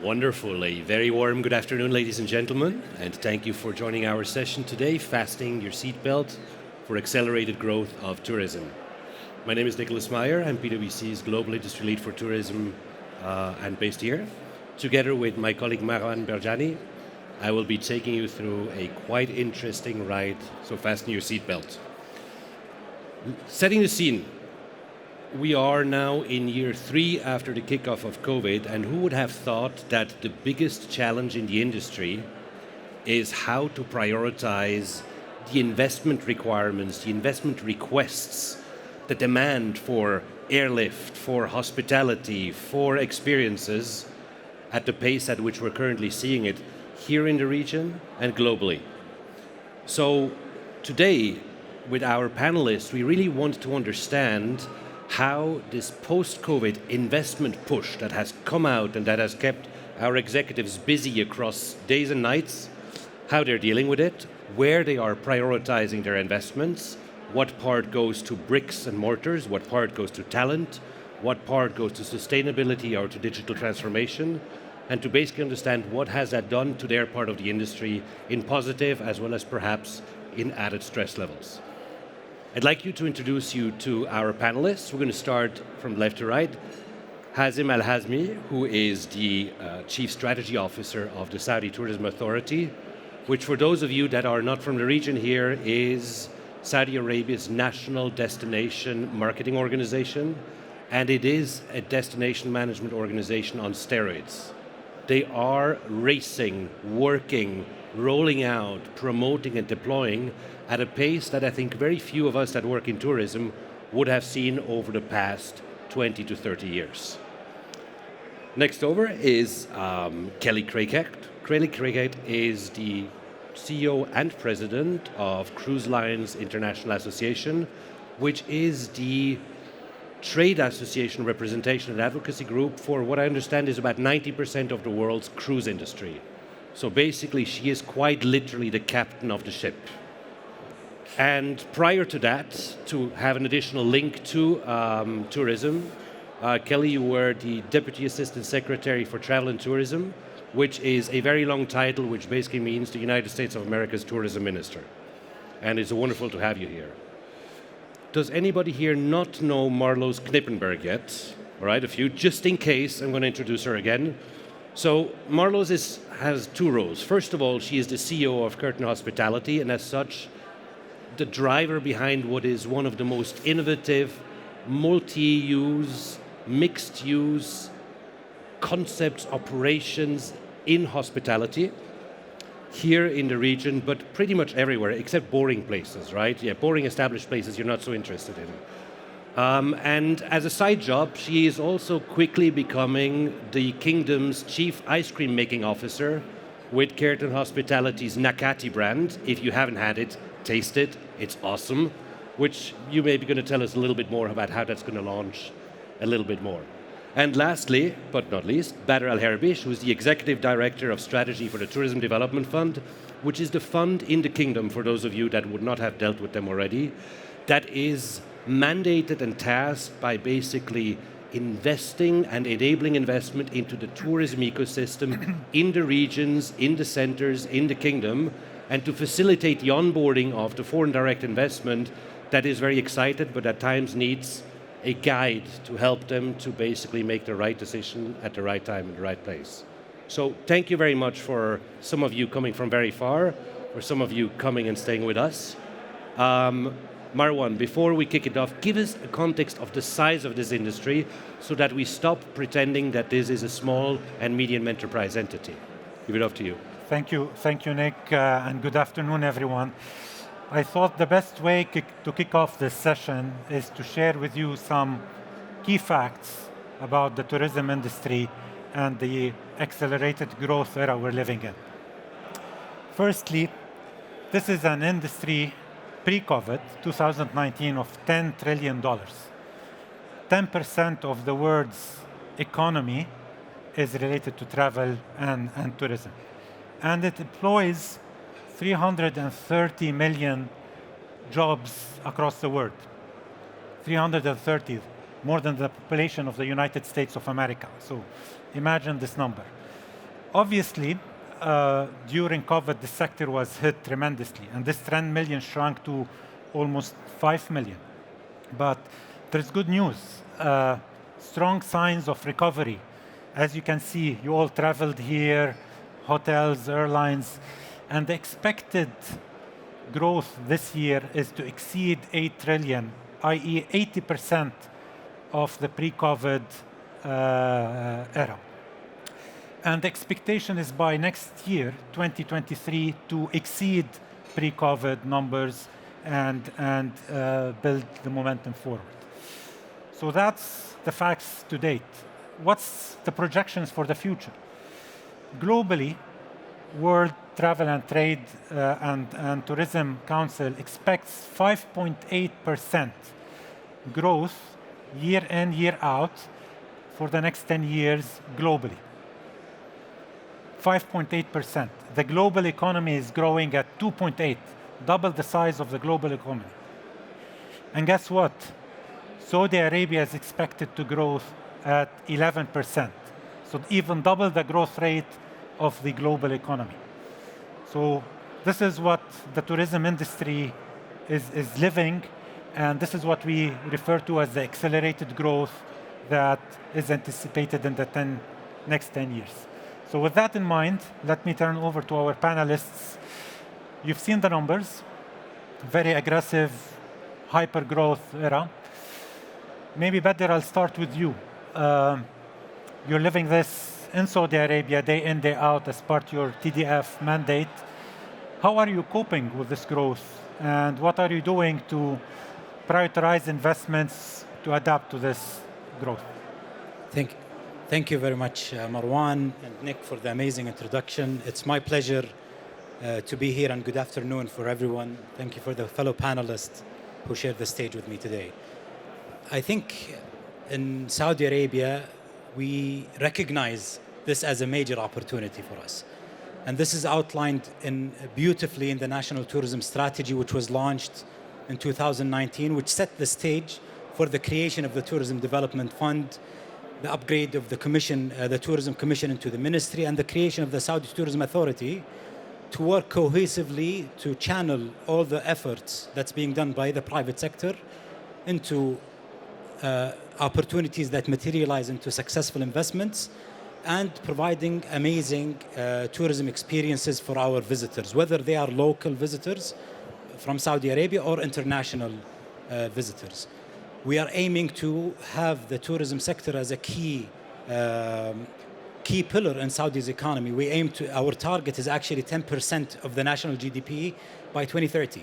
Wonderful. A very warm good afternoon, ladies and gentlemen, and thank you for joining our session today, Fastening Your Seatbelt for Accelerated Growth of Tourism. My name is Nicolas. I'm PWC's Global Industry Lead for Tourism and based here. Together with my colleague Marwan Bejjani, I will be taking you through a quite interesting ride, so fasten your seatbelt. Setting the scene. We are now in year 3 after the kickoff of COVID, and who would have thought that the biggest challenge in the industry is how to prioritize the investment requirements, the investment requests, the demand for airlift, for hospitality, for experiences at the pace at which we're currently seeing it here in the region and globally. So today, with our panelists, we really want to understand how this post-COVID investment push that has come out and that has kept our executives busy across days and nights, how they're dealing with it, where they are prioritizing their investments, what part goes to bricks and mortars, what part goes to talent, what part goes to sustainability or to digital transformation, and to basically understand what has that done to their part of the industry in positive as well as perhaps in added stress levels. I'd like to introduce you to our panelists. We're going to start from left to right. Hazim Alhazmi, who is the Chief Strategy Officer of the Saudi Tourism Authority, which for those of you that are not from the region here is Saudi Arabia's national destination marketing organization, and it is a destination management organization on steroids. They are racing, working, rolling out, promoting and deploying at a pace that I think very few of us that work in tourism would have seen over the past 20 to 30 years. Next over is Kelly Craighead. Kelly Craighead is the CEO and President of Cruise Lines International Association, which is the trade association representation and advocacy group for what I understand is about 90% of the world's cruise industry. So basically, she is quite literally the captain of the ship. And prior to that, to have an additional link to tourism, Kelly, you were the Deputy Assistant Secretary for Travel and Tourism, which is a very long title, which basically means the United States of America's Tourism Minister. And it's wonderful to have you here. Does anybody here not know Marloes Knippenberg yet? All right, a few, just in case, I'm going to introduce her again. So Marloes has 2 roles. First of all, she is the CEO of Kerten Hospitality, and as such, the driver behind what is one of the most innovative, multi-use, mixed-use concepts, operations in hospitality here in the region, but pretty much everywhere, except boring places, right? Yeah, boring established places you're not so interested in. And as a side job, she is also quickly becoming the kingdom's chief ice cream making officer with Kerten Hospitality's Nakati brand. If you haven't had it, taste it. It's awesome, which you may be going to tell us a little bit more about how that's going to launch a little bit more. And lastly, but not least, Badr Alherbish, who is the Executive Director of Strategy for the Tourism Development Fund, which is the fund in the kingdom, for those of you that would not have dealt with them already, that is mandated and tasked by basically investing and enabling investment into the tourism ecosystem in the regions, in the centers, in the kingdom, and to facilitate the onboarding of the foreign direct investment that is very excited, but at times needs a guide to help them to basically make the right decision at the right time in the right place. So thank you very much for some of you coming from very far, for some of you coming and staying with us. Marwan, before we kick it off, give us a context of the size of this industry so that we stop pretending that this is a small and medium enterprise entity. Give it off to you. Thank you, Nick, and good afternoon, everyone. I thought the best way to kick off this session is to share with you some key facts about the tourism industry and the accelerated growth era we're living in. Firstly, this is an industry pre-COVID, 2019, of $10 trillion. 10% of the world's economy is related to travel and tourism. And it employs 330 million jobs across the world. 330, more than the population of the United States of America. So imagine this number. Obviously, during COVID, the sector was hit tremendously, and this 10 million shrunk to almost 5 million. But there's good news, strong signs of recovery. As you can see, you all traveled here, hotels, airlines, and the expected growth this year is to exceed 8 trillion, i.e. 80% of the pre-COVID era. And the expectation is by next year, 2023, to exceed pre-COVID numbers and build the momentum forward. So that's the facts to date. What's the projections for the future? Globally, World Travel and Trade and Tourism Council expects 5.8% growth year in, year out for the next 10 years globally. 5.8%. The global economy is growing at 2.8, double the size of the global economy. And guess what? Saudi Arabia is expected to grow at 11%. So even double the growth rate of the global economy. So this is what the tourism industry is living, and this is what we refer to as the accelerated growth that is anticipated in the next 10 years. So with that in mind, let me turn over to our panelists. You've seen the numbers, very aggressive, hyper-growth era. Maybe Badr, I'll start with you. You're living this in Saudi Arabia day in, day out as part of your TDF mandate. How are you coping with this growth? And what are you doing to prioritize investments to adapt to this growth? Thank you very much, Marwan and Nick, for the amazing introduction. It's my pleasure to be here, and good afternoon for everyone. Thank you for the fellow panelists who shared the stage with me today. I think in Saudi Arabia, we recognize this as a major opportunity for us. And this is outlined beautifully in the National Tourism Strategy, which was launched in 2019, which set the stage for the creation of the Tourism Development Fund, the upgrade of the commission, the Tourism Commission into the ministry, and the creation of the Saudi Tourism Authority to work cohesively to channel all the efforts that's being done by the private sector into opportunities that materialize into successful investments and providing amazing tourism experiences for our visitors, whether they are local visitors from Saudi Arabia or international visitors. We are aiming to have the tourism sector as a key pillar in Saudi's economy. Our target is actually 10% of the national GDP by 2030.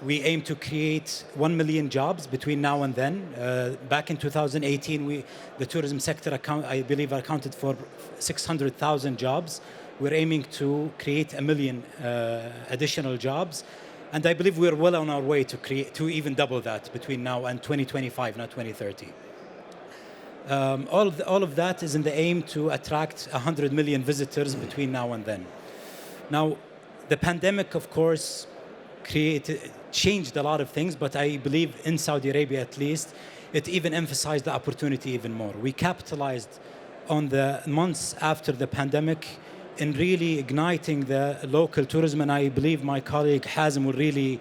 We aim to create 1 million jobs between now and then. Back in 2018, the tourism sector, I believe, accounted for 600,000 jobs. We're aiming to create 1 million additional jobs. And I believe we're well on our way to even double that between now and 2025, not 2030. All of that is in the aim to attract 100 million visitors between now and then. Now, the pandemic, of course, changed a lot of things, but I believe in Saudi Arabia at least, it even emphasized the opportunity even more. We capitalized on the months after the pandemic in really igniting the local tourism, and I believe my colleague Hazim will really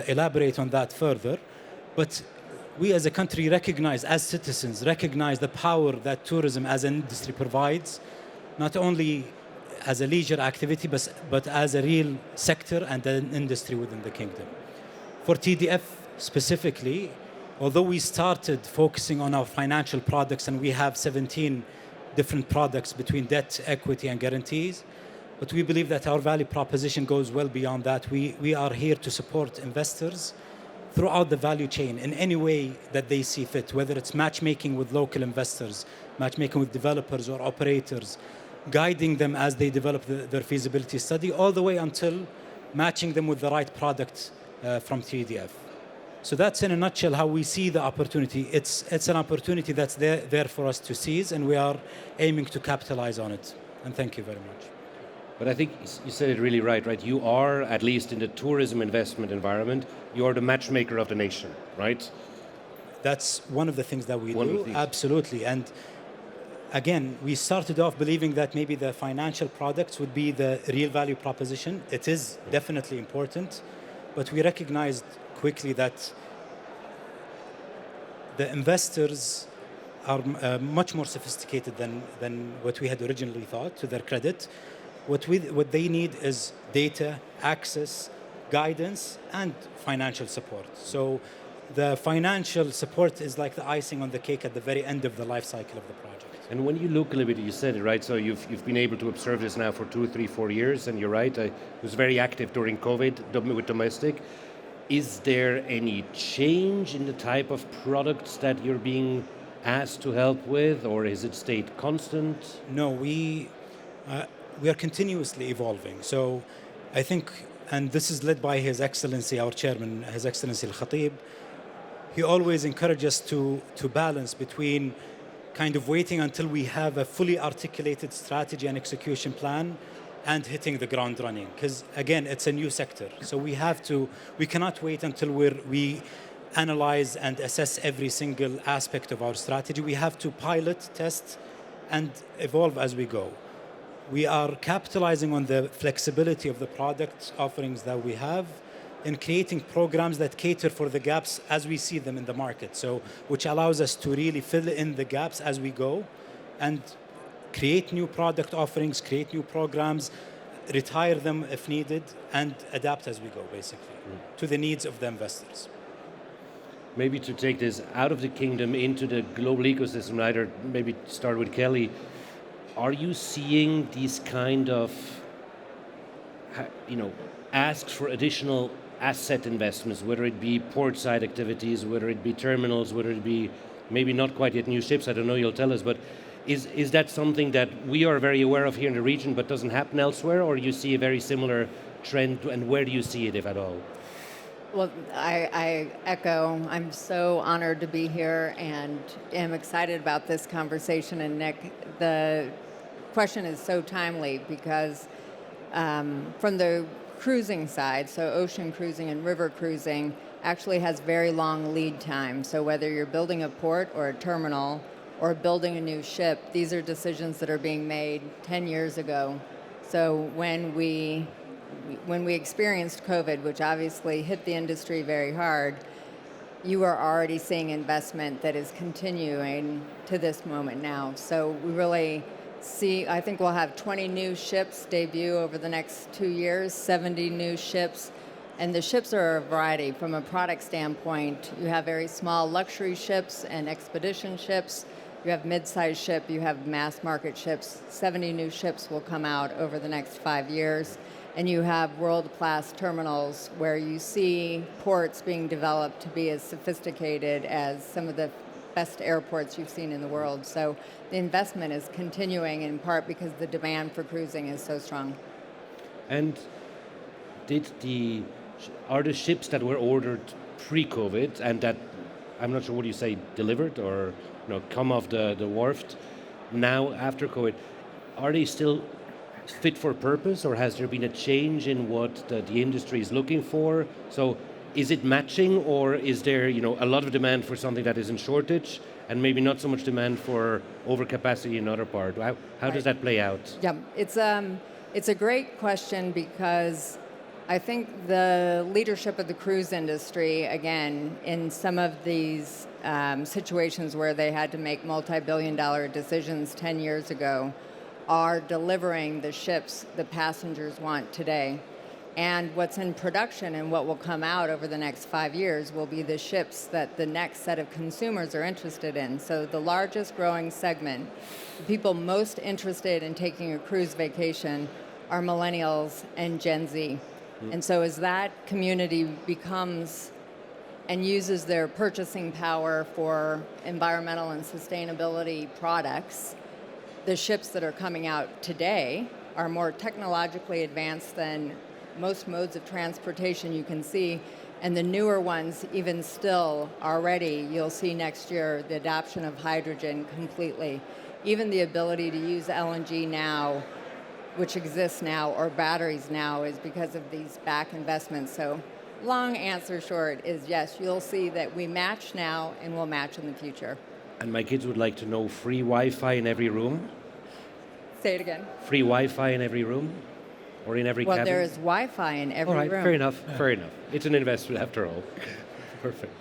elaborate on that further. But we as a country as citizens, recognize the power that tourism as an industry provides, not only as a leisure activity, but as a real sector and an industry within the kingdom. For TDF specifically, although we started focusing on our financial products, and we have 17 different products between debt, equity, and guarantees, but we believe that our value proposition goes well beyond that. We are here to support investors throughout the value chain in any way that they see fit, whether it's matchmaking with local investors, matchmaking with developers or operators, guiding them as they develop their feasibility study, all the way until matching them with the right product from TDF. So that's in a nutshell how we see the opportunity. It's an opportunity that's there for us to seize, and we are aiming to capitalize on it. And thank you very much. But I think you said it really right? You are, at least in the tourism investment environment, you are the matchmaker of the nation, right? That's one of the things that we do, absolutely. And again, we started off believing that maybe the financial products would be the real value proposition. It is definitely important, but we recognized quickly that the investors are much more sophisticated than what we had originally thought, to their credit. What they need is data, access, guidance, and financial support. So the financial support is like the icing on the cake at the very end of the life cycle of the project. And when you look a little bit, you said it, right? So you've been able to observe this now for 2, 3, 4 years, and you're right, I was very active during COVID with domestic. Is there any change in the type of products that you're being asked to help with, or is it stayed constant? No, we are continuously evolving. So I think, and this is led by His Excellency, our chairman, His Excellency Al-Khatib, he always encourages us to balance between kind of waiting until we have a fully articulated strategy and execution plan and hitting the ground running. Because again, it's a new sector. So we cannot wait until we analyze and assess every single aspect of our strategy. We have to pilot, test, and evolve as we go. We are capitalizing on the flexibility of the product offerings that we have in creating programs that cater for the gaps as we see them in the market. So, which allows us to really fill in the gaps as we go and create new product offerings, create new programs, retire them if needed, and adapt as we go, basically, to the needs of the investors. Maybe to take this out of the kingdom into the global ecosystem, right? Or maybe start with Kelly. Are you seeing these kind of, asks for additional asset investments, whether it be portside activities, whether it be terminals, whether it be maybe not quite yet new ships, I don't know, you'll tell us, but is that something that we are very aware of here in the region but doesn't happen elsewhere, or you see a very similar trend, and where do you see it, if at all? Well, I echo, I'm so honored to be here and am excited about this conversation. And Nick, the question is so timely because from the cruising side, so ocean cruising and river cruising actually has very long lead time. So whether you're building a port or a terminal or building a new ship, these are decisions that are being made 10 years ago. So when we experienced COVID, which obviously hit the industry very hard, you are already seeing investment that is continuing to this moment now. So we really see, I think we'll have 20 new ships debut over the next 2 years, 70 new ships. And the ships are a variety. From a product standpoint, you have very small luxury ships and expedition ships. You have mid-sized ship, you have mass market ships. 70 new ships will come out over the next 5 years. And you have world-class terminals where you see ports being developed to be as sophisticated as some of the best airports you've seen in the world. So the investment is continuing in part because the demand for cruising is so strong. And are the ships that were ordered pre-COVID and that, I'm not sure what you say, delivered or come off the wharf now after COVID, are they still fit for purpose, or has there been a change in what the industry is looking for? So is it matching, or is there a lot of demand for something that is in shortage and maybe not so much demand for overcapacity in other part? How does that play out? Yeah, it's a great question because I think the leadership of the cruise industry, again, in some of these situations where they had to make multi-billion-dollar decisions 10 years ago, are delivering the ships the passengers want today. And what's in production and what will come out over the next 5 years will be the ships that the next set of consumers are interested in. So the largest growing segment, the people most interested in taking a cruise vacation, are millennials and Gen Z. And so as that community becomes and uses their purchasing power for environmental and sustainability products, the ships that are coming out today are more technologically advanced than most modes of transportation you can see, and the newer ones, even still already, you'll see next year the adoption of hydrogen completely. Even the ability to use LNG now, which exists now, or batteries now, is because of these back investments. So long answer short is yes, you'll see that we match now and we'll match in the future. And my kids would like to know free Wi-Fi in every room? Say it again. Free Wi-Fi in every room? Or in every Well, cabin? there is Wi-Fi in every All right, room. fair enough, fair enough. It's an investment after all. Perfect.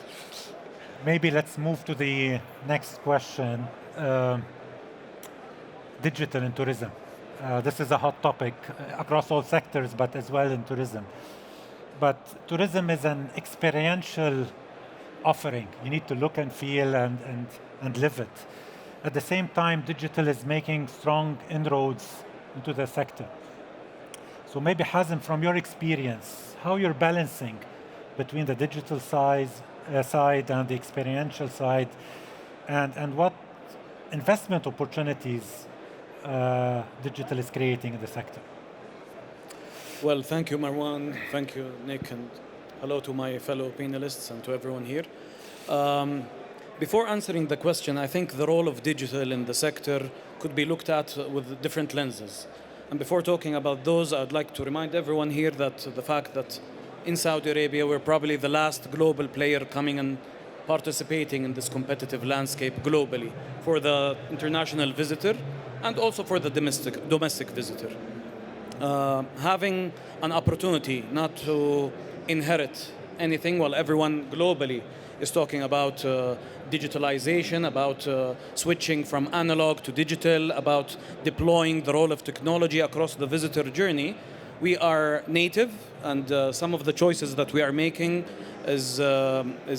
Maybe let's move to the next question. Digital in tourism. This is a hot topic across all sectors, but as well in tourism. But tourism is an experiential offering. You need to look and feel and live it. At the same time, digital is making strong inroads into the sector. So maybe Hazim, from your experience, how you're balancing between the digital side and the experiential side, and what investment opportunities digital is creating in the sector? Well, thank you, Marwan. Thank you, Nick, and hello to my fellow panelists and to everyone here. Before answering the question, I think the role of digital in the sector could be looked at with different lenses. And before talking about those, I'd like to remind everyone here that the fact that in Saudi Arabia, we're probably the last global player coming and participating in this competitive landscape globally for the international visitor and also for the domestic visitor. Having an opportunity not to inherit anything while everyone globally is talking about digitalization, about switching from analog to digital, about deploying the role of technology across the visitor journey. We are native, and some of the choices that we are making is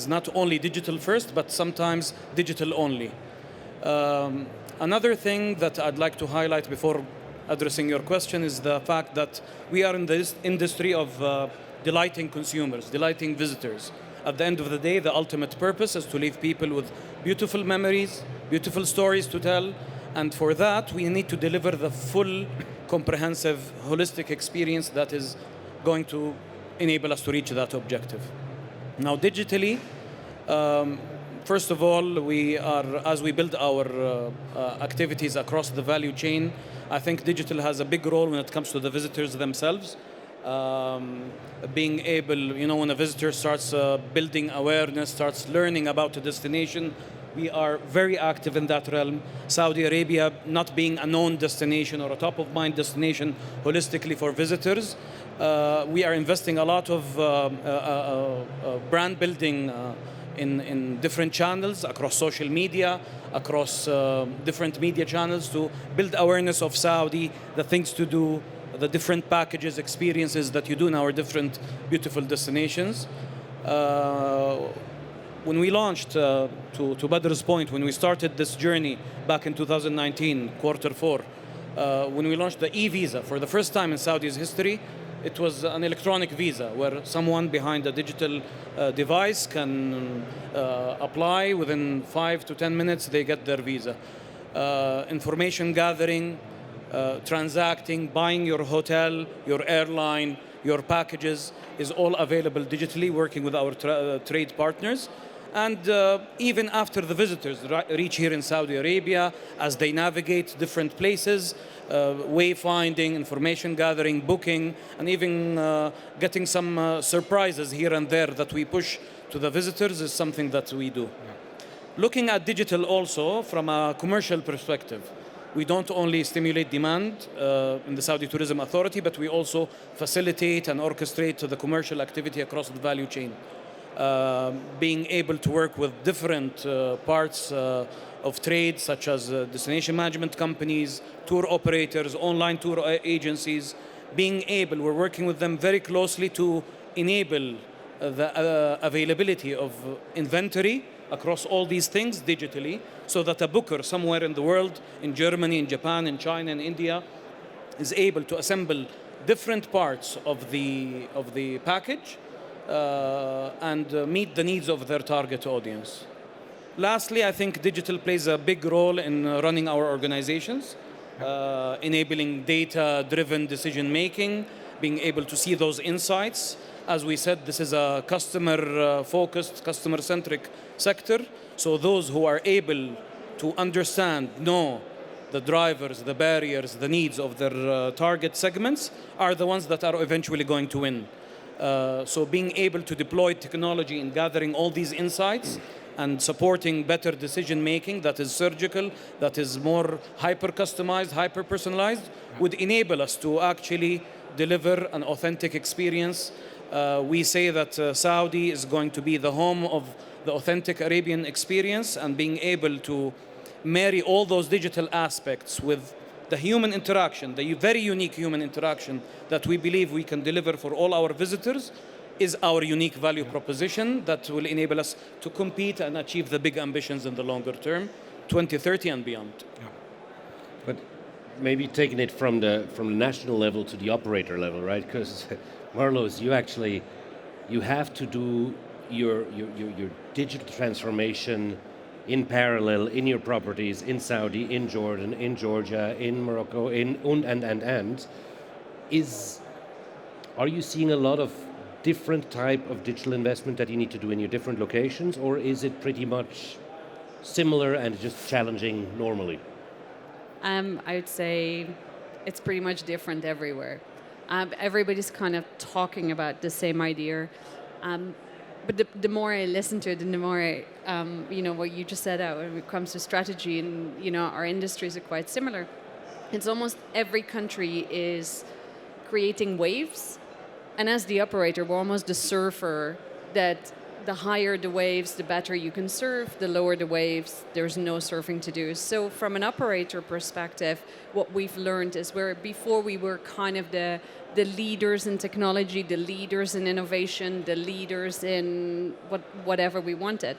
not only digital first, but sometimes digital only. Another thing that I'd like to highlight before addressing your question is the fact that we are in this industry of delighting consumers, delighting visitors. At the end of the day, the ultimate purpose is to leave people with beautiful memories, beautiful stories to tell, and for that, we need to deliver the full, comprehensive, holistic experience that is going to enable us to reach that objective. Now, digitally, first of all, as we build our activities across the value chain, I think digital has a big role when it comes to the visitors themselves. Being able, when a visitor starts building awareness, starts learning about a destination, we are very active in that realm. Saudi Arabia not being a known destination or a top-of-mind destination holistically for visitors, we are investing a lot of brand building in different channels, across social media, across different media channels to build awareness of Saudi, the things to do, the different packages, experiences that you do in our different beautiful destinations. When we launched, to Badr's point, when we started this journey back in 2019, Q4, when we launched the e-visa for the first time in Saudi's history, it was an electronic visa where someone behind a digital device can apply. Within 5 to 10 minutes, they get their visa. Information gathering, transacting, buying your hotel, your airline, your packages is all available digitally, working with our trade partners. And even after the visitors reach here in Saudi Arabia, as they navigate different places, wayfinding, information gathering, booking, and even getting some surprises here and there that we push to the visitors is something that we do. Yeah. Looking at digital also from a commercial perspective, we don't only stimulate demand in the Saudi Tourism Authority, but we also facilitate and orchestrate the commercial activity across the value chain. Being able to work with different parts of trade, such as destination management companies, tour operators, online tour agencies, we're working with them very closely to enable the availability of inventory across all these things digitally, so that a booker somewhere in the world, in Germany, in Japan, in China, in India, is able to assemble different parts of the package and meet the needs of their target audience. Lastly, I think digital plays a big role in running our organizations, enabling data-driven decision-making, being able to see those insights. As we said, this is a customer-focused, customer-centric sector. So those who are able to understand, know the drivers, the barriers, the needs of their target segments are the ones that are eventually going to win. So being able to deploy technology in gathering all these insights and supporting better decision making that is surgical, that is more hyper customized, hyper personalized, would enable us to actually deliver an authentic experience. We say that Saudi is going to be the home of the authentic Arabian experience, and being able to marry all those digital aspects with the human interaction, the very unique human interaction that we believe we can deliver for all our visitors, is our unique value proposition that will enable us to compete and achieve the big ambitions in the longer term, 2030 and beyond. But maybe taking it from the national level to the operator level, right? Because Marloes, you have to do your digital transformation in parallel in your properties in Saudi, in Jordan, in Georgia, in Morocco, are you seeing a lot of different type of digital investment that you need to do in your different locations, or is it pretty much similar and just challenging normally? I would say it's pretty much different everywhere. Everybody's kind of talking about the same idea. But the more I listen to it, and the more what you just said out when it comes to strategy, and our industries are quite similar. It's almost every country is creating waves, and as the operator, we're almost the surfer. That the higher the waves, the better you can surf. The lower the waves, there's no surfing to do. So from an operator perspective, what we've learned is where before we were kind of the leaders in technology, the leaders in innovation, the leaders in whatever we wanted.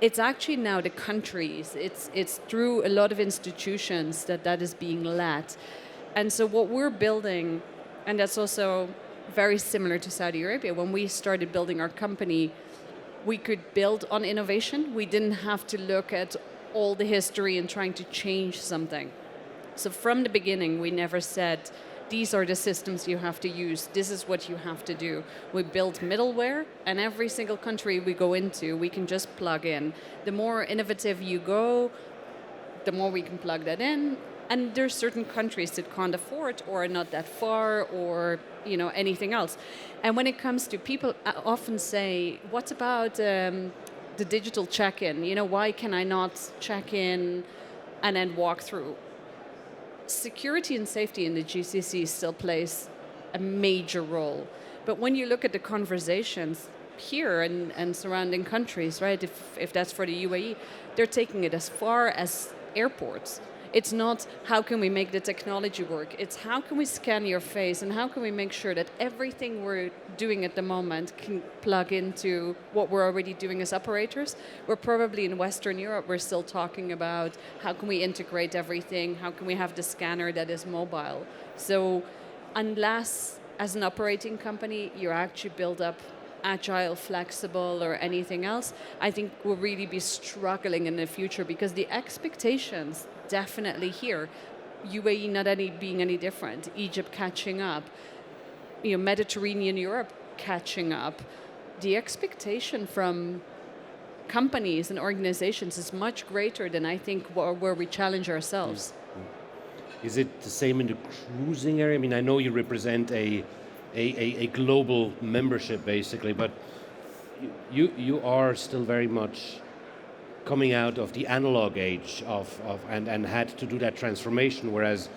It's actually now the countries. It's through a lot of institutions that is being led. And so what we're building, and that's also very similar to Saudi Arabia, when we started building our company, we could build on innovation. We didn't have to look at all the history and trying to change something. So from the beginning, we never said, these are the systems you have to use. This is what you have to do. We build middleware, and every single country we go into, we can just plug in. The more innovative you go, the more we can plug that in. And there's certain countries that can't afford or are not that far or anything else. And when it comes to people often say, what about the digital check-in? Why can I not check in and then walk through? Security and safety in the GCC still plays a major role. But when you look at the conversations here and surrounding countries, right, if that's for the UAE, they're taking it as far as airports. It's not how can we make the technology work, it's how can we scan your face and how can we make sure that everything we're doing at the moment can plug into what we're already doing as operators. We're probably in Western Europe, we're still talking about how can we integrate everything, how can we have the scanner that is mobile. So unless as an operating company you actually build up agile, flexible, or anything else, I think we'll really be struggling in the future because the expectations definitely here, UAE not being any different, Egypt catching up, Mediterranean Europe catching up. The expectation from companies and organizations is much greater than I think where we challenge ourselves. Is it the same in the cruising area? I mean, I know you represent a global membership basically, but you are still very much coming out of the analog age and had to do that transformation, whereas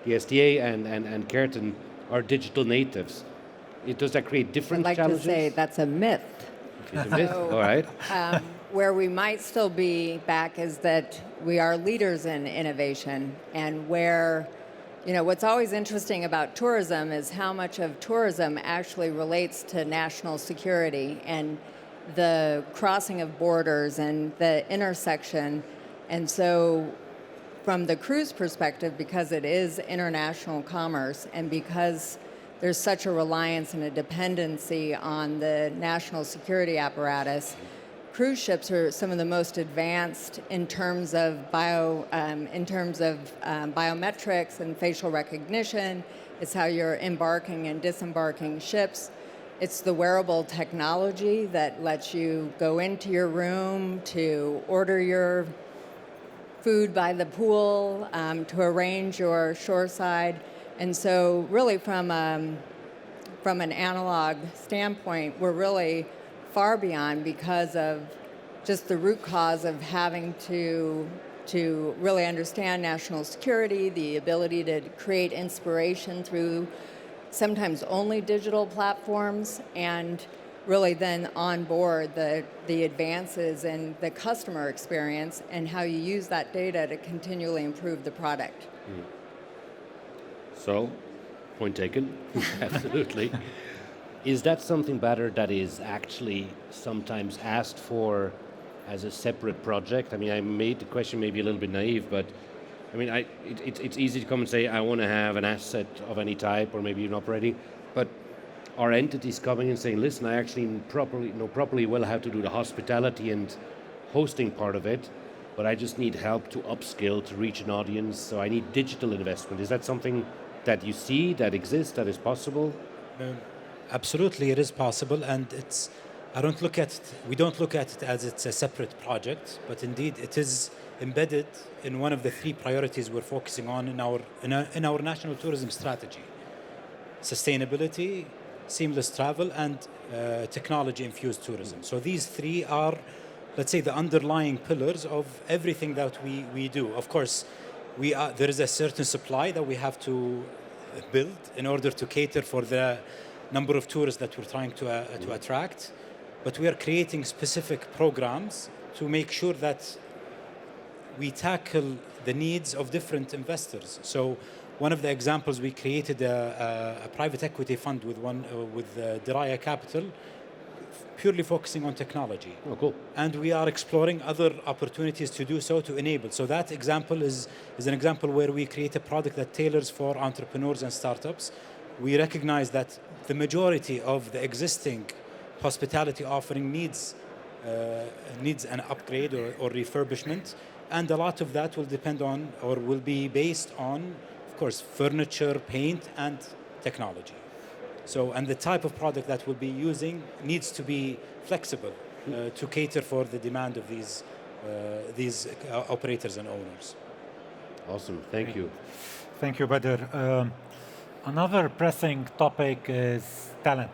the SDA and Kerten are digital natives. Does that create different challenges? I'd like to say that's a myth. It's a myth. All right. Where we might still be back is that we are leaders in innovation, and where what's always interesting about tourism is how much of tourism actually relates to national security and the crossing of borders and the intersection. And so from the cruise perspective, because it is international commerce and because there's such a reliance and a dependency on the national security apparatus, cruise ships are some of the most advanced in terms of biometrics and facial recognition. It's how you're embarking and disembarking ships. It's the wearable technology that lets you go into your room to order your food by the pool, to arrange your shoreside. And so really from an analog standpoint, we're really far beyond because of just the root cause of having to really understand national security, the ability to create inspiration through sometimes only digital platforms, and really then onboard the advances in the customer experience and how you use that data to continually improve the product. So, point taken. Absolutely. Is that something, Badr, that is actually sometimes asked for as a separate project? I mean, I made the question maybe a little bit naive, but I mean, it's easy to come and say, I want to have an asset of any type, or maybe you're not ready, but are entities coming and saying, listen, I actually know properly well how to do the hospitality and hosting part of it, but I just need help to upskill, to reach an audience, so I need digital investment. Is that something that you see, that exists, that is possible? Absolutely, it is possible, and we don't look at it as it's a separate project, but indeed it is embedded in one of the 3 priorities we're focusing on in our national tourism strategy: sustainability, seamless travel, and technology-infused tourism. So these 3 are, let's say, the underlying pillars of everything that we do. Of course, there is a certain supply that we have to build in order to cater for the number of tourists that we're trying to attract, but we are creating specific programs to make sure that we tackle the needs of different investors. So one of the examples, we created a private equity fund with Diraya Capital, purely focusing on technology. Oh, cool. And we are exploring other opportunities to do so, to enable. So that example is an example where we create a product that tailors for entrepreneurs and startups. We recognize that the majority of the existing hospitality offering needs an upgrade or refurbishment, and a lot of that will depend on, or will be based on, of course, furniture, paint, and technology. So, and the type of product that we'll be using needs to be flexible to cater for the demand of these operators and owners. Awesome, thank you. Thank you, Badr. Another pressing topic is talent.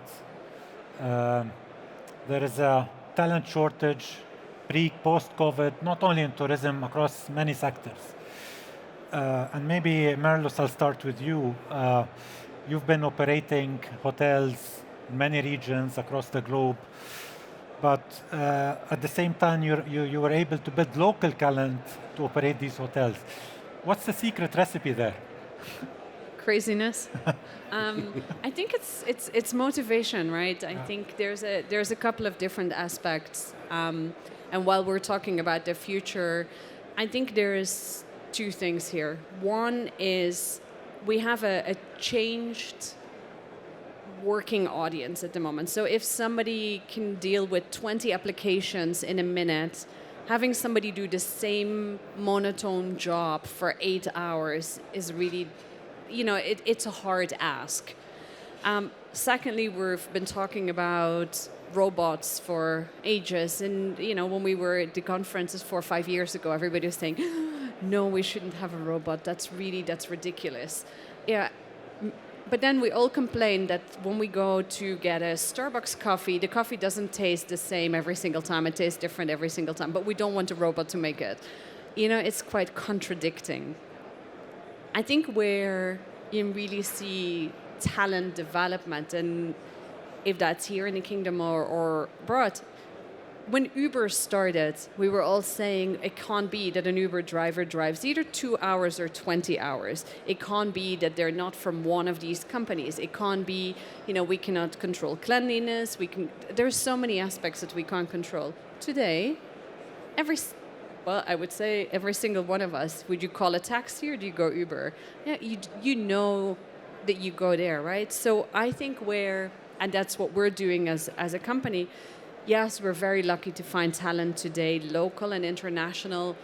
There is a talent shortage post-COVID, not only in tourism, across many sectors. And maybe, Marloes, I'll start with you. You've been operating hotels in many regions across the globe, but at the same time, you were able to build local talent to operate these hotels. What's the secret recipe there? Craziness. I think it's motivation, right? I think there's a couple of different aspects. And while we're talking about the future, I think there's 2 things here. One is we have a changed working audience at the moment. So if somebody can deal with 20 applications in a minute, having somebody do the same monotone job for 8 hours is really, it's a hard ask. Secondly, we've been talking about robots for ages, and when we were at the conferences 4 or 5 years ago, everybody was saying, no, we shouldn't have a robot, that's ridiculous. Yeah, but then we all complain that when we go to get a Starbucks coffee, the coffee doesn't taste the same every single time, it tastes different every single time, but we don't want a robot to make it. It's quite contradicting. I think where you really see talent development, and if that's here in the kingdom or abroad, when Uber started, we were all saying it can't be that an Uber driver drives either 2 hours or 20 hours. It can't be that they're not from one of these companies. It can't be, we cannot control cleanliness. There's so many aspects that we can't control. Today, I would say every single one of us, would you call a taxi or do you go Uber? Yeah, you know that you go there, right? So I think and that's what we're doing as a company. Yes, we're very lucky to find talent today, local and international,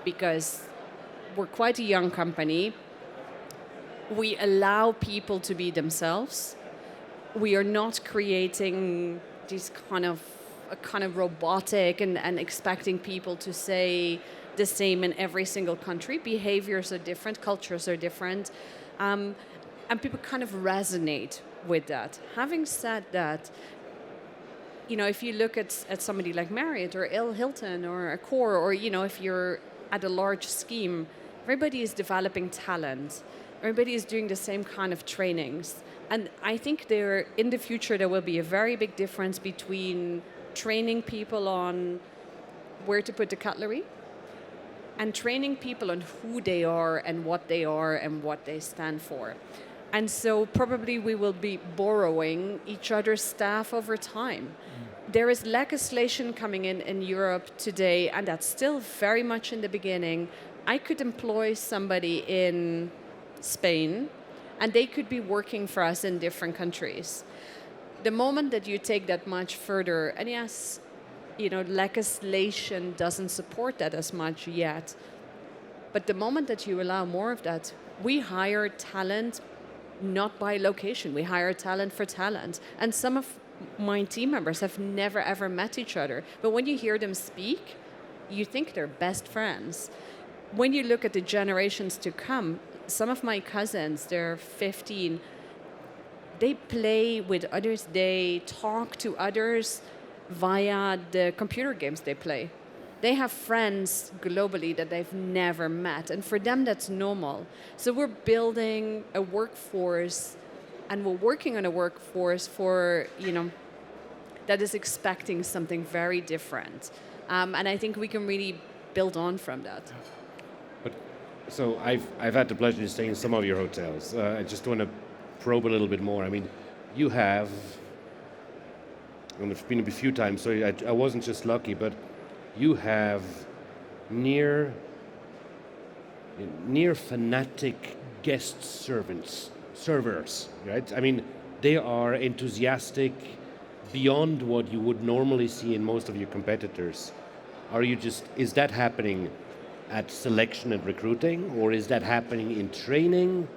because we're quite a young company. We allow people to be themselves. We are not creating these kind of robotic and expecting people to say the same in every single country. Behaviors are different, cultures are different, and people kind of resonate with that. Having said that, if you look at somebody like Marriott or Hilton or Accor, or, if you're at a large scheme, everybody is developing talent. Everybody is doing the same kind of trainings. And I think in the future, there will be a very big difference between training people on where to put the cutlery and training people on who they are and what they stand for. And so probably we will be borrowing each other's staff over time. There is legislation coming in Europe today, and that's still very much in the beginning. I could employ somebody in Spain, and they could be working for us in different countries. The moment that you take that much further, and yes, legislation doesn't support that as much yet, but the moment that you allow more of that, we hire talent not by location. We hire talent for talent. And some of my team members have never, ever met each other. But when you hear them speak, you think they're best friends. When you look at the generations to come, some of my cousins, they're 15, they play with others, they talk to others via the computer games they play. They have friends globally that they've never met, and for them that's normal. So we're building a workforce, and we're working on a workforce for, that is expecting something very different. And I think we can really build on from that. So I've had the pleasure of staying in some of your hotels. I just want to probe a little bit more. I mean, you have, and I've been a few times, so I wasn't just lucky, but you have near fanatic guest servers, right? I mean, they are enthusiastic beyond what you would normally see in most of your competitors. Is that happening at selection and recruiting, or is that happening in training?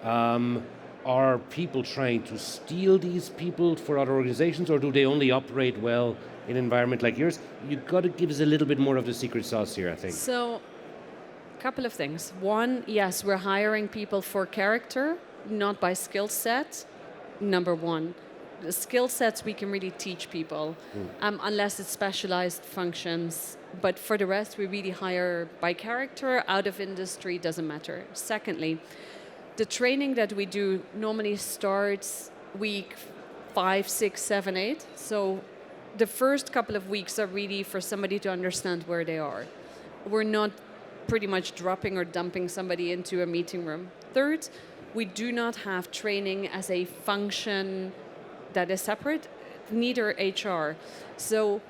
Are people trying to steal these people for other organizations, or do they only operate well in an environment like yours? You've got to give us a little bit more of the secret sauce here, I think. So, a couple of things. One, yes, we're hiring people for character, not by skill set, number one. The skill sets we can really teach people, unless it's specialized functions. But for the rest, we really hire by character, out of industry, doesn't matter. Secondly, the training that we do normally starts week 5, 6, 7, 8. So the first couple of weeks are really for somebody to understand where they are. We're not pretty much dropping or dumping somebody into a meeting room. Third, we do not have training as a function that is separate, neither HR. So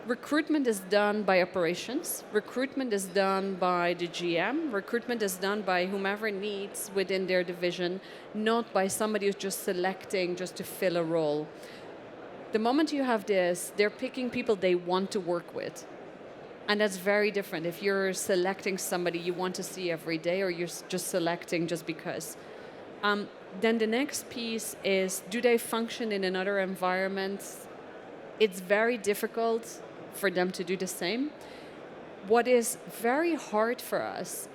recruitment is done by operations, recruitment is done by the GM, recruitment is done by whomever needs within their division, not by somebody who's just selecting just to fill a role. The moment you have this, they're picking people they want to work with. And that's very different. If you're selecting somebody you want to see every day, or you're just selecting just because. Then the next piece is, do they function in another environment? It's very difficult for them to do the same. What is very hard for us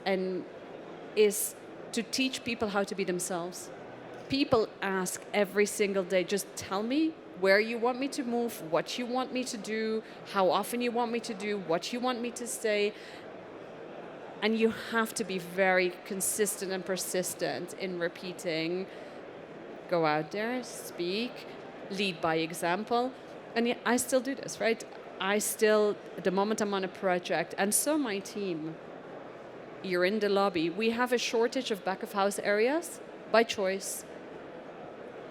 is to teach people how to be themselves. People ask every single day, just tell me where you want me to move, what you want me to do, how often you want me to do, what you want me to say. And you have to be very consistent and persistent in repeating, go out there, speak, lead by example. And yet I still do this, right? At the moment I'm on a project, and so my team, you're in the lobby, we have a shortage of back of house areas by choice.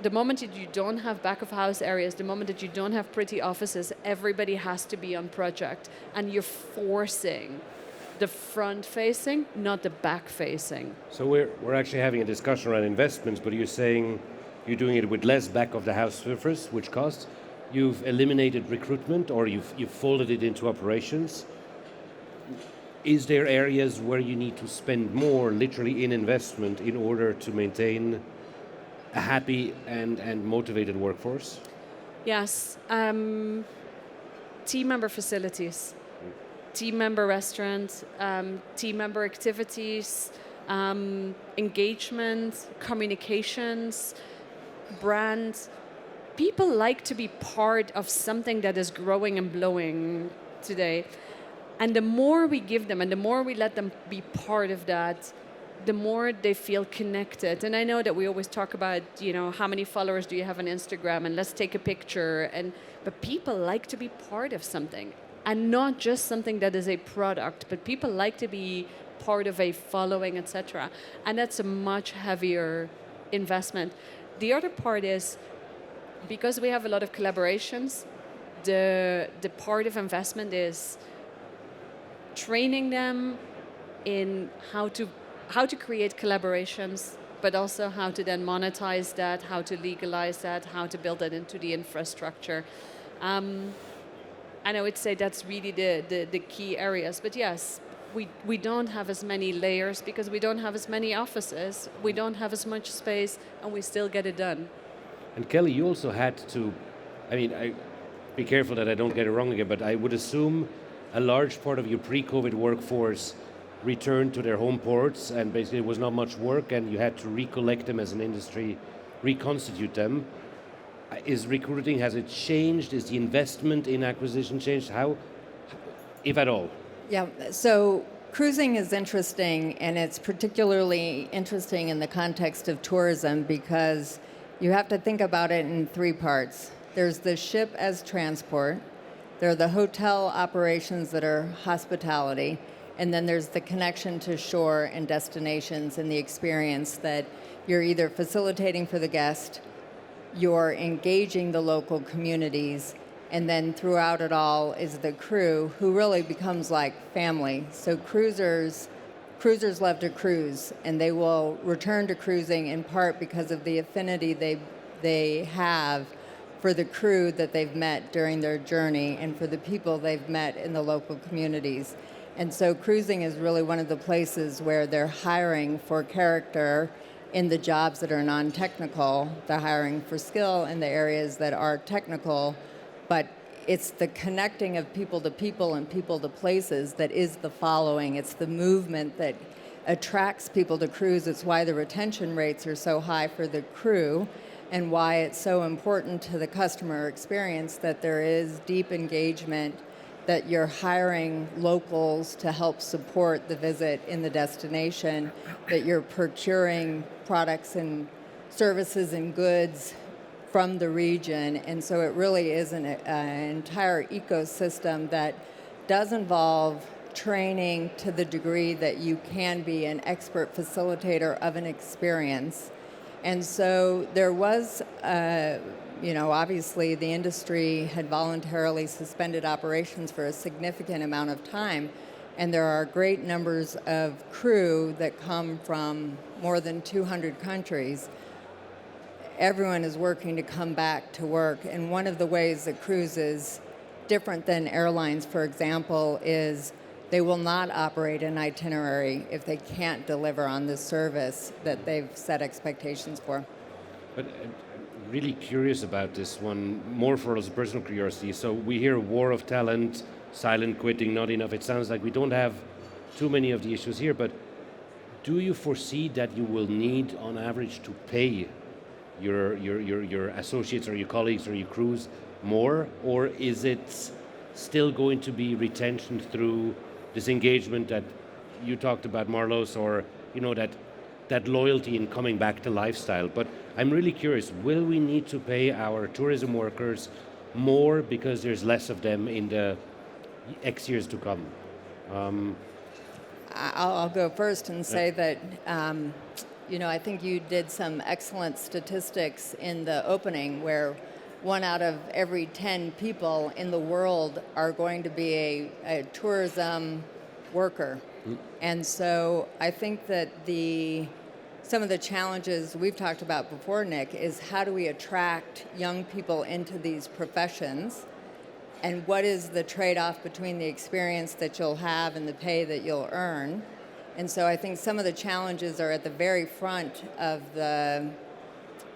The moment that you don't have back of house areas, the moment that you don't have pretty offices, everybody has to be on project, and you're forcing the front facing, not the back facing. So we're actually having a discussion around investments, but you're saying you're doing it with less back of the house surface, which costs. You've eliminated recruitment, or you've folded it into operations. Is there areas where you need to spend more, literally in investment, in order to maintain a happy and motivated workforce? Yes. Team member facilities, team member restaurants, team member activities, engagement, communications, brand. people like to be part of something that is growing and blowing today. And the more we give them and the more we let them be part of that, the more they feel connected. And I know that we always talk about, how many followers do you have on Instagram and let's take a picture. But people like to be part of something, and not just something that is a product, but people like to be part of a following, etc. And that's a much heavier investment. The other part is, because we have a lot of collaborations, the part of investment is training them in how to create collaborations, but also how to then monetize that, how to legalize that, how to build that into the infrastructure. And I would say that's really the key areas. But yes, we don't have as many layers because we don't have as many offices, we don't have as much space, and we still get it done. And Kelly, you also had to, be careful that I don't get it wrong again, but I would assume a large part of your pre-COVID workforce returned to their home ports, and basically it was not much work, and you had to recollect them as an industry, reconstitute them. Is recruiting, has it changed? Is the investment in acquisition changed? How, if at all? Yeah, so cruising is interesting, and it's particularly interesting in the context of tourism because you have to think about it in three parts. There's the ship as transport, there are the hotel operations that are hospitality, and then there's the connection to shore and destinations and the experience that you're either facilitating for the guest, you're engaging the local communities, and then throughout it all is the crew who really becomes like family. So cruisers love to cruise, and they will return to cruising in part because of the affinity they have for the crew that they've met during their journey and for the people they've met in the local communities. And so cruising is really one of the places where they're hiring for character in the jobs that are non-technical. They're hiring for skill in the areas that are technical, but it's the connecting of people to people and people to places that is the following. It's the movement that attracts people to cruise. It's why the retention rates are so high for the crew and why it's so important to the customer experience that there is deep engagement, that you're hiring locals to help support the visit in the destination, that you're procuring products and services and goods from the region. And so it really is an entire ecosystem that does involve training to the degree that you can be an expert facilitator of an experience. And so there was, obviously the industry had voluntarily suspended operations for a significant amount of time, and there are great numbers of crew that come from more than 200 countries. Everyone is working to come back to work, and one of the ways that cruise is different than airlines, for example, is they will not operate an itinerary if they can't deliver on the service that they've set expectations for. But I'm really curious about this one, more for us personal curiosity. So we hear war of talent, silent quitting, not enough. It sounds like we don't have too many of the issues here, but do you foresee that you will need, on average, to pay your associates or your colleagues or your crews more, or is it still going to be retention through this engagement that you talked about, Marloes, or that loyalty in coming back to lifestyle? But I'm really curious, will we need to pay our tourism workers more because there's less of them in the X years to come? I'll go first and say that I think you did some excellent statistics in the opening where 1 out of every 10 people in the world are going to be a tourism worker. And so I think that some of the challenges we've talked about before, Nick, is how do we attract young people into these professions, and what is the trade-off between the experience that you'll have and the pay that you'll earn. And so I think some of the challenges are at the very front of the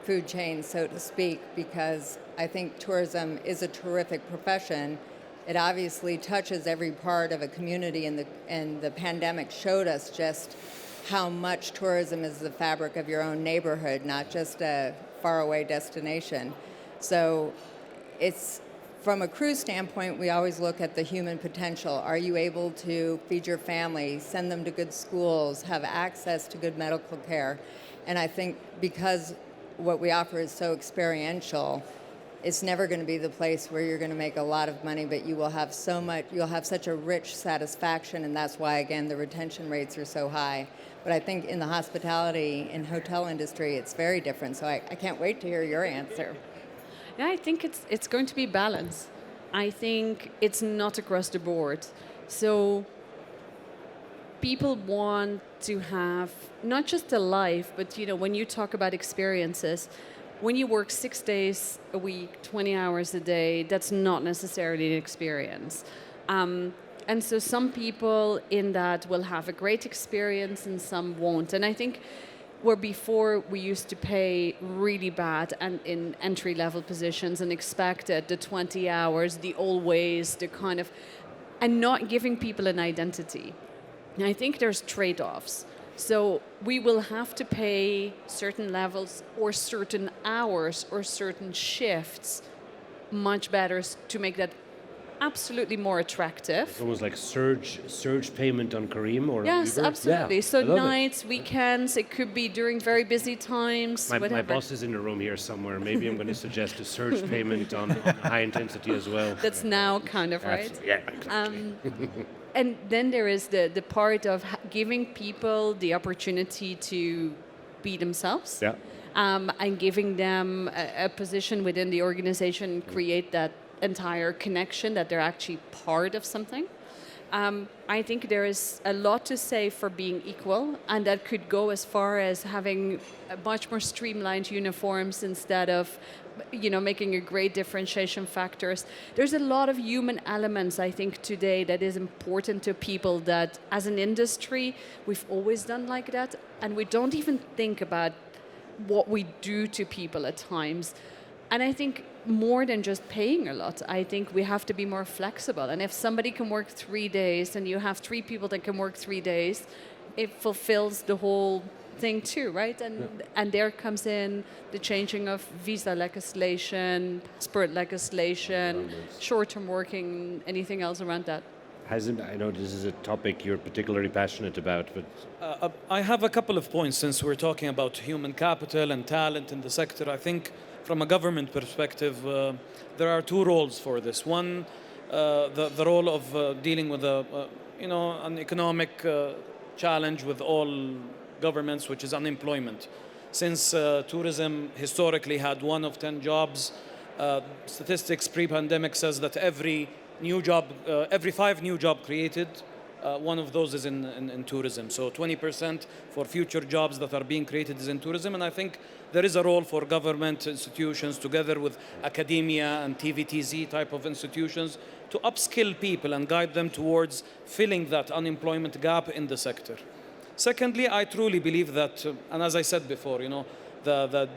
food chain, so to speak, because I think tourism is a terrific profession. It obviously touches every part of a community, and the pandemic showed us just how much tourism is the fabric of your own neighborhood, not just a faraway destination. So it's from a cruise standpoint, we always look at the human potential. Are you able to feed your family, send them to good schools, have access to good medical care? And I think because what we offer is so experiential, it's never going to be the place where you're going to make a lot of money, but you will have so much, you'll have such a rich satisfaction, and that's why, again, the retention rates are so high. But I think in the hospitality and hotel industry, it's very different. So I can't wait to hear your answer. Yeah, I think it's going to be balance. I think it's not across the board. So people want to have not just a life, but when you talk about experiences, when you work 6 days a week, 20 hours a day, that's not necessarily an experience. And so some people in that will have a great experience and some won't. And I think where before we used to pay really bad and in entry-level positions and expected the 20 hours, the always, the kind of, and not giving people an identity. And I think there's trade-offs. So we will have to pay certain levels or certain hours or certain shifts much better to make that absolutely more attractive. It's almost like surge payment on Kareem or yes, Uber. absolutely. Yeah, So I love nights, weekends, it could be during very busy times. My boss is in the room here somewhere. Maybe I'm going to suggest a surge payment on high intensity as well. That's now kind of right. Yeah, exactly. And then there is the part of giving people the opportunity to be themselves. Yeah. And giving them a position within the organization, create that entire connection that they're actually part of something. I think there is a lot to say for being equal, and that could go as far as having much more streamlined uniforms instead of making a great differentiation factors. There's a lot of human elements, I think, today that is important to people that as an industry, we've always done like that, and we don't even think about what we do to people at times. And I think more than just paying a lot, I think we have to be more flexible. And if somebody can work 3 days and you have 3 people that can work 3 days, it fulfills the whole thing too, right? And there comes in the changing of visa legislation, passport legislation, short-term working, anything else around that. Hazim, I know this is a topic you're particularly passionate about, but I have a couple of points since we're talking about human capital and talent in the sector. I think from a government perspective, there are 2 roles for this. One, the role of dealing with an economic challenge with all governments, which is unemployment. Since tourism historically had 1 of 10 jobs, statistics pre-pandemic says that every 5 new job created, 1 of those is in tourism. So 20% for future jobs that are being created is in tourism. And I think there is a role for government institutions together with academia and TVTZ type of institutions to upskill people and guide them towards filling that unemployment gap in the sector. Secondly, I truly believe that, and as I said before, the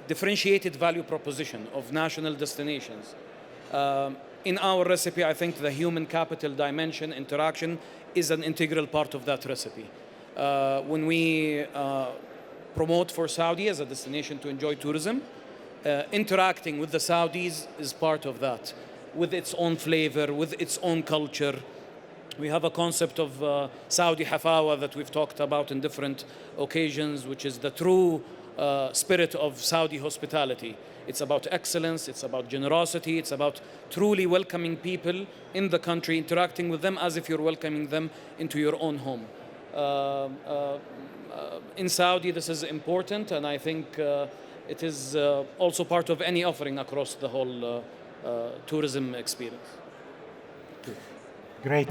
differentiated value proposition of national destinations. In our recipe, I think the human capital dimension, interaction, is an integral part of that recipe. When we promote for Saudi as a destination to enjoy tourism, interacting with the Saudis is part of that, with its own flavor, with its own culture. We have a concept of Saudi Hafawa that we've talked about in different occasions, which is the true spirit of Saudi hospitality. It's about excellence, it's about generosity, it's about truly welcoming people in the country, interacting with them as if you're welcoming them into your own home. In Saudi, this is important, and I think it is also part of any offering across the whole tourism experience. Great.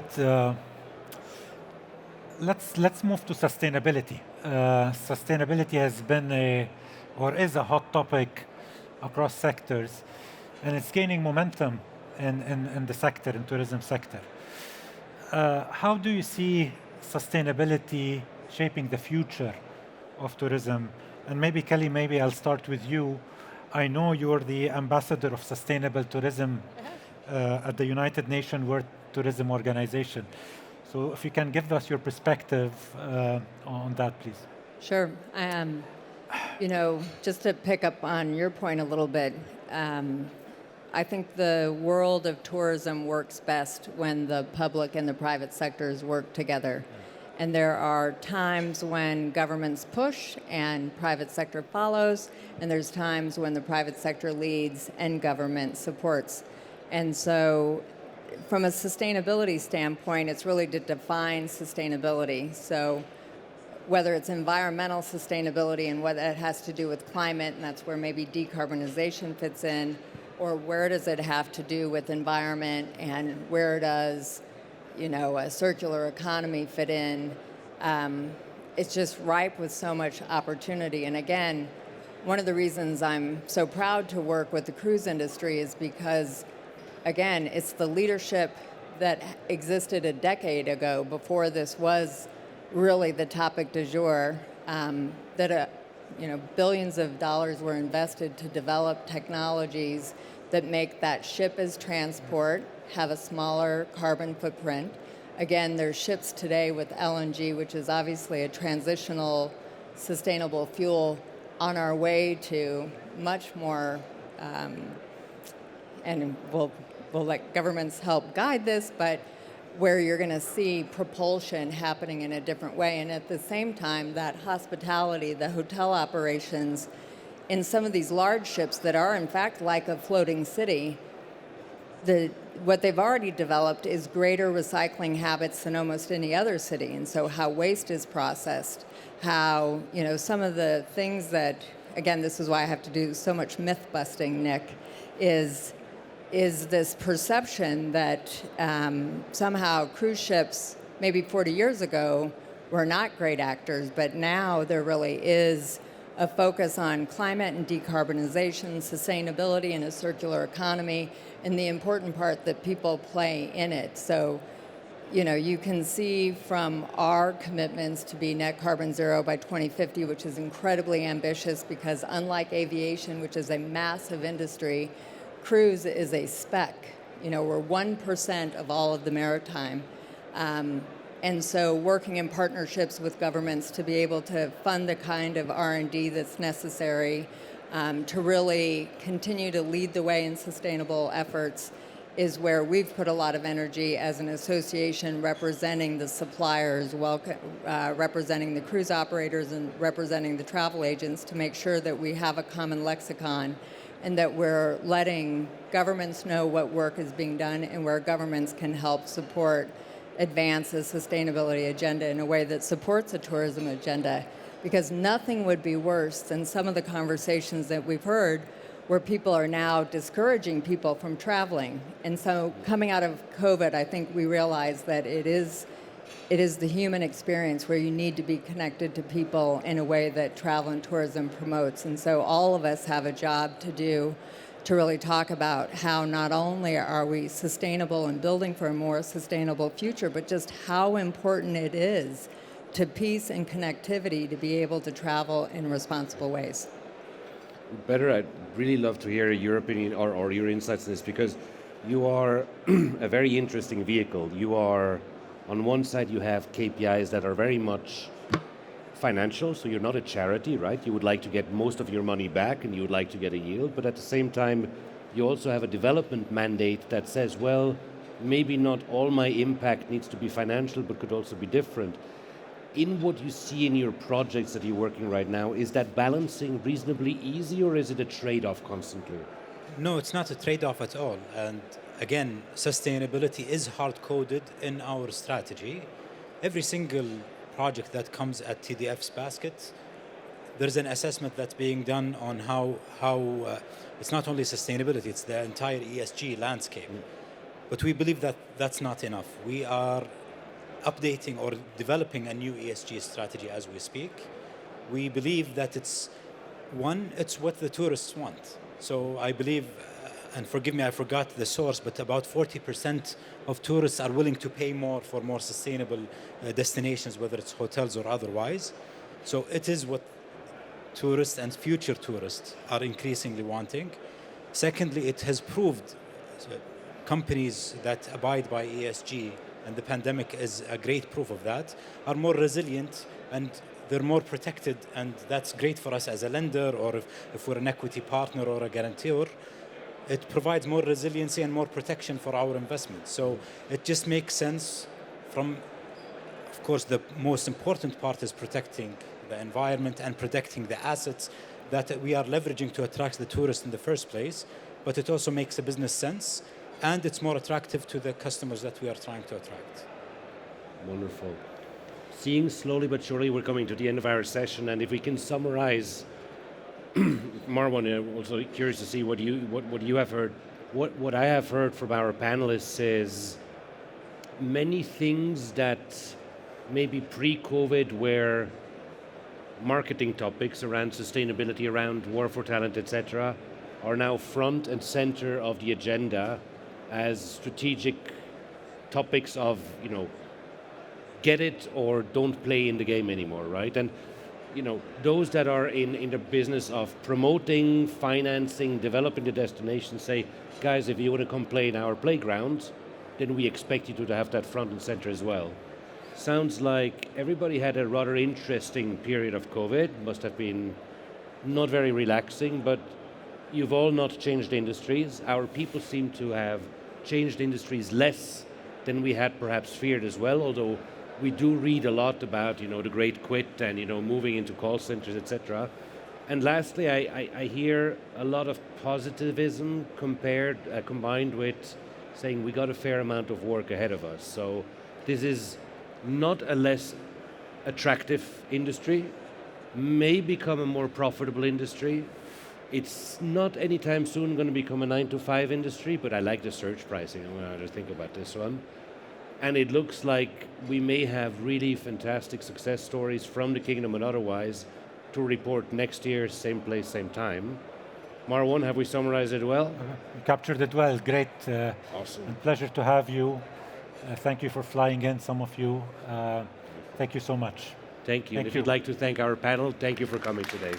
Let's move to sustainability. Sustainability has been is a hot topic across sectors, and it's gaining momentum in the sector, in tourism sector. How do you see sustainability shaping the future of tourism? And maybe Kelly, maybe I'll start with you. I know you're the ambassador of sustainable tourism at the United Nations World Tourism Organization. So if you can give us your perspective on that, please. Sure. Just to pick up on your point a little bit, I think the world of tourism works best when the public and the private sectors work together. And there are times when governments push and private sector follows, and there's times when the private sector leads and government supports. And so from a sustainability standpoint, it's really to define sustainability. So whether it's environmental sustainability and what that has to do with climate, and that's where maybe decarbonization fits in, or where does it have to do with environment and where does a circular economy fit in. It's just ripe with so much opportunity. And again, one of the reasons I'm so proud to work with the cruise industry is because, again, it's the leadership that existed a decade ago before this was really the topic du jour, that billions of dollars were invested to develop technologies that make that ship as transport have a smaller carbon footprint. Again, there's ships today with LNG, which is obviously a transitional, sustainable fuel, on our way to much more, and we'll let governments help guide this, but where you're going to see propulsion happening in a different way. And at the same time, that hospitality, the hotel operations in some of these large ships that are, in fact, like a floating city, what they've already developed is greater recycling habits than almost any other city. And so how waste is processed, how, some of the things that, again, this is why I have to do so much myth busting, Nick, is this perception that somehow cruise ships, maybe 40 years ago, were not great actors, but now there really is a focus on climate and decarbonization, sustainability, and a circular economy, and the important part that people play in it. So, you can see from our commitments to be net carbon zero by 2050, which is incredibly ambitious because unlike aviation, which is a massive industry, cruise is a speck. We're 1% of all of the maritime. And so working in partnerships with governments to be able to fund the kind of R&D that's necessary to really continue to lead the way in sustainable efforts is where we've put a lot of energy as an association representing the suppliers, representing the cruise operators and representing the travel agents to make sure that we have a common lexicon and that we're letting governments know what work is being done and where governments can help support advance a sustainability agenda in a way that supports a tourism agenda. Because nothing would be worse than some of the conversations that we've heard where people are now discouraging people from traveling. And so coming out of COVID, I think we realized that it is the human experience where you need to be connected to people in a way that travel and tourism promotes. And so all of us have a job to do to really talk about how not only are we sustainable and building for a more sustainable future, but just how important it is to peace and connectivity to be able to travel in responsible ways. Badr, I'd really love to hear your opinion or your insights on this because you are a very interesting vehicle. You are, on one side, you have KPIs that are very much financial, so you're not a charity, right? You would like to get most of your money back and you would like to get a yield, but at the same time, you also have a development mandate that says, well, maybe not all my impact needs to be financial, but could also be different. In what you see in your projects that you're working right now, is that balancing reasonably easy or is it a trade-off constantly? No, it's not a trade-off at all. And again, sustainability is hard-coded in our strategy. Every single project that comes at TDF's basket, there's an assessment that's being done on how it's not only sustainability, it's the entire ESG landscape. But we believe that that's not enough. We are updating or developing a new ESG strategy as we speak. We believe that it's what the tourists want. So I believe, and forgive me, I forgot the source, but about 40% of tourists are willing to pay more for more sustainable destinations, whether it's hotels or otherwise. So it is what tourists and future tourists are increasingly wanting. Secondly, it has proved companies that abide by ESG, and the pandemic is a great proof of that, are more resilient and they're more protected, and that's great for us as a lender, or if we're an equity partner or a guarantor. It provides more resiliency and more protection for our investments. So it just makes sense from, of course, the most important part is protecting the environment and protecting the assets that we are leveraging to attract the tourists in the first place. But it also makes a business sense, and it's more attractive to the customers that we are trying to attract. Wonderful. Seeing slowly but surely we're coming to the end of our session, and if we can summarize, Marwan, I'm also curious to see what you have heard. What I have heard from our panelists is many things that maybe pre-COVID were marketing topics around sustainability, around war for talent, etc., are now front and center of the agenda as strategic topics of, get it or don't play in the game anymore, right? And those that are in the business of promoting, financing, developing the destination say, guys, if you want to come play in our playground, then we expect you to have that front and center as well. Sounds like everybody had a rather interesting period of COVID. Must have been not very relaxing, but you've all not changed industries. Our people seem to have changed industries less than we had perhaps feared as well, although we do read a lot about, the great quit and, moving into call centers, etc. And lastly, I hear a lot of positivism combined with saying we got a fair amount of work ahead of us. So this is not a less attractive industry, may become a more profitable industry. It's not anytime soon going to become a 9-to-5 industry, but I like the surge pricing. I'm going to think about this one. And it looks like we may have really fantastic success stories from the kingdom and otherwise to report next year, same place, same time. Marwan, have we summarized it well? You captured it well. Great. Awesome. And pleasure to have you. Thank you for flying in, some of you. Thank you so much. Thank you. And if you'd like to thank our panel, thank you for coming today.